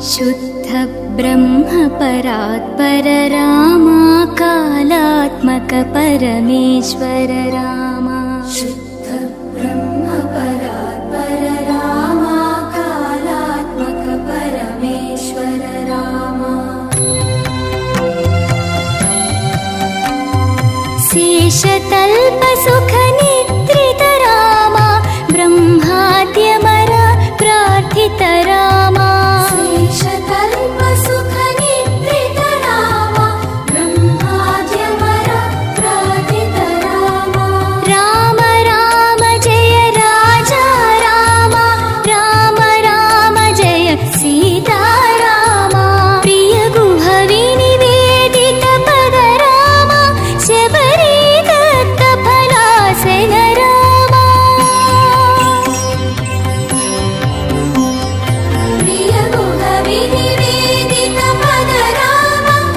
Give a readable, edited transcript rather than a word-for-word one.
शुद्ध ब्रह्म परात्पर रामा कालात्मक परमेश्वर रामा शुद्ध ब्रह्म परात्पर रामा कालात्मक परमेश्वर रामा शेषतल्प सुख